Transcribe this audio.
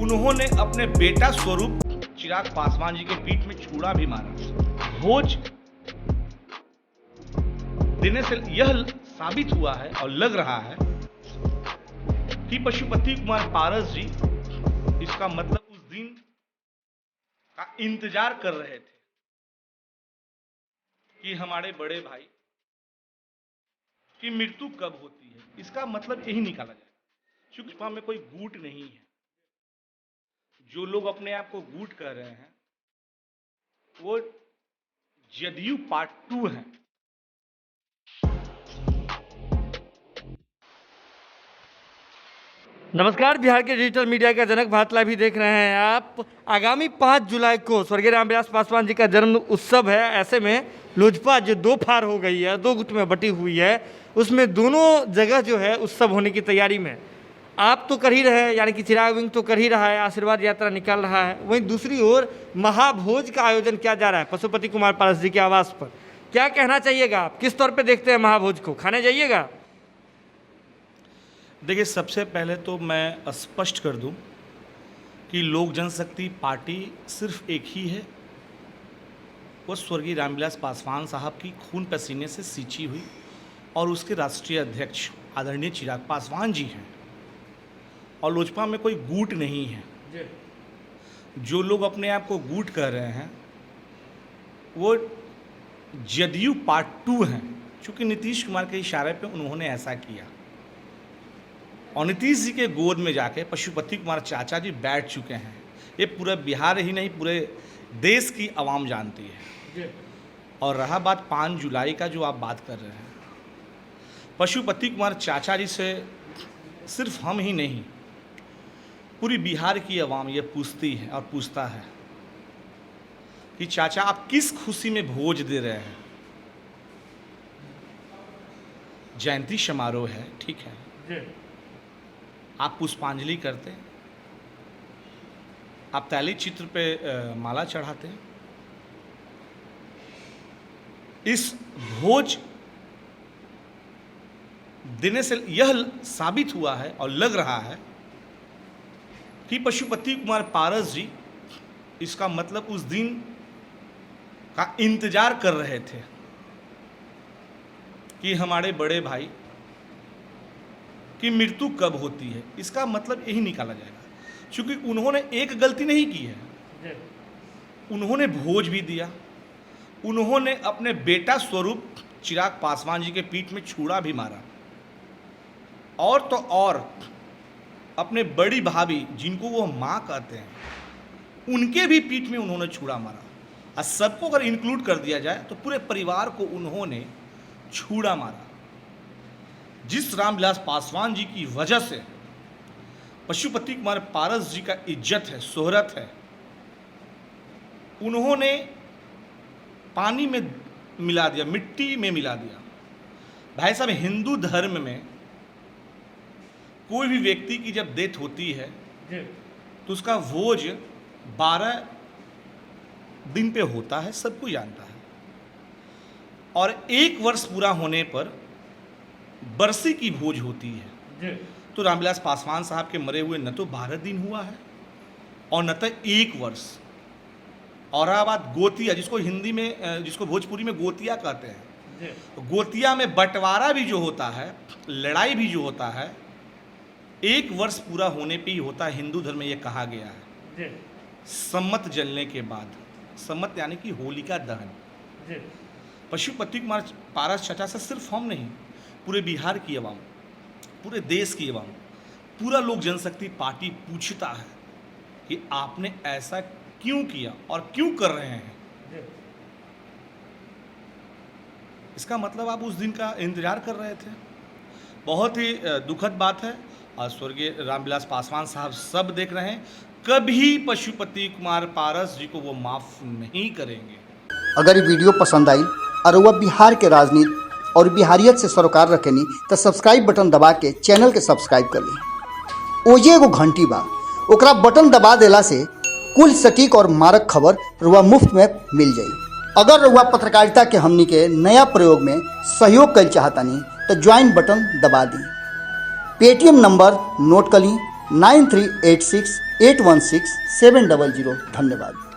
उन्होंने अपने बेटा स्वरूप चिराग पासवान जी के पीठ में छुरा भी मारा। भोज देने से यह साबित हुआ है और लग रहा है कि पशुपति कुमार पारस जी इसका मतलब उस दिन का इंतजार कर रहे थे कि हमारे बड़े भाई की मृत्यु कब होती है। इसका मतलब यही निकाला जाएगा, क्योंकि में कोई गूट नहीं है। जो लोग अपने आप को गूट कह रहे हैं वो जदयू पार्ट 2 है। नमस्कार, बिहार के डिजिटल मीडिया का जनक भातला भी देख रहे हैं आप। आगामी 5 जुलाई को स्वर्गीय रामविलास पासवान जी का जन्म उत्सव है। ऐसे में लोजपा जो दो फार हो गई है, 2 गुट में बटी हुई है, उसमें दोनों जगह जो है उत्सव होने की तैयारी में आप तो कर ही रहे हैं, यानी कि चिराग विंग तो कर ही रहा है, आशीर्वाद यात्रा निकाल रहा है। वहीं दूसरी ओर महाभोज का आयोजन किया जा रहा है पशुपति कुमार पारस जी के आवास पर। क्या कहना चाहिएगा आप, किस तौर पर देखते हैं महाभोज को? खाने जाइएगा? देखिए, सबसे पहले तो मैं स्पष्ट कर दूं कि लोक जनशक्ति पार्टी सिर्फ एक ही है, वो स्वर्गीय रामविलास पासवान साहब की खून पसीने से सींची हुई और उसके राष्ट्रीय अध्यक्ष आदरणीय चिराग पासवान जी हैं। और लोजपा में कोई गूट नहीं है। जो लोग अपने आप को गूट कह रहे हैं वो जदयू पार्ट 2 हैं, क्योंकि नीतीश कुमार के इशारे पे उन्होंने ऐसा किया। और नीतीश जी के गोद में जाके पशुपति कुमार चाचा जी बैठ चुके हैं। ये पूरा बिहार ही नहीं, पूरे देश की आवाम जानती है। और रहा बात 5 जुलाई का, जो आप बात कर रहे हैं, पशुपति कुमार चाचा जी से सिर्फ हम ही नहीं, पूरी बिहार की आवाम ये पूछती है और पूछता है कि चाचा आप किस खुशी में भोज दे रहे हैं। जयंती समारोह है, ठीक है, आप पुष्पांजलि करते हैं, आप तैली चित्र पे माला चढ़ाते हैं। इस भोज देने से यह साबित हुआ है और लग रहा है कि पशुपति कुमार पारस जी इसका मतलब उस दिन का इंतजार कर रहे थे कि हमारे बड़े भाई की मृत्यु कब होती है। इसका मतलब यही निकाला जाएगा, क्योंकि उन्होंने एक गलती नहीं की है। उन्होंने भोज भी दिया, उन्होंने अपने बेटा स्वरूप चिराग पासवान जी के पीठ में छुरा भी मारा, और तो और अपने बड़ी भाभी जिनको वो माँ कहते हैं उनके भी पीठ में उन्होंने छुरा मारा। और सबको अगर इंक्लूड कर दिया जाए तो पूरे परिवार को उन्होंने छुरा मारा। जिस रामविलास पासवान जी की वजह से पशुपति कुमार पारस जी का इज्जत है, शोहरत है, उन्होंने पानी में मिला दिया, मिट्टी में मिला दिया। भाई साहब, हिंदू धर्म में कोई भी व्यक्ति की जब डेथ होती है तो उसका भोज 12 दिन पे होता है, सब कोई जानता है। और 1 वर्ष पूरा होने पर बरसी की भोज होती है। तो रामविलास पासवान साहब के मरे हुए न तो 12 दिन हुआ है और न तो 1 वर्ष। और रहा बात गोतिया, जिसको हिंदी में, जिसको भोजपुरी में गोतिया कहते हैं, तो गोतिया में बंटवारा भी जो होता है, लड़ाई भी जो होता है, 1 वर्ष पूरा होने पे ही होता है। हिंदू धर्म में ये कहा गया है, सम्मत जलने के बाद, सम्मत यानी कि होलिका दहन। पशुपति कुमार पारस चाचा से सिर्फ हम नहीं, पूरे बिहार की आवाम, पूरे देश की आवाम, पूरा लोक जनशक्ति पार्टी पूछता है कि आपने ऐसा क्यों किया और क्यों कर रहे हैं। इसका मतलब आप उस दिन का इंतजार कर रहे थे। बहुत ही दुखद बात है। और स्वर्गीय रामविलास पासवान साहब सब देख रहे हैं, कभी पशुपति कुमार पारस जी को वो माफ नहीं करेंगे। अगर ये वीडियो पसंद आई और वह बिहार के राजनीति और बिहारियत से सरोकार रखेनी तो सब्सक्राइब बटन दबा के चैनल के सब्सक्राइब कर ली। ओजे एगो घंटी बा, ओकरा बटन दबा देला से कुल सटीक और मारक खबर रुआ मुफ्त में मिल जाई। अगर रुआ पत्रकारिता के हमनी के नया प्रयोग में सहयोग कर चाहतानी तो ज्वाइन बटन दबा दी। पेटीएम नंबर नोट कर ली 9386 816-700। धन्यवाद।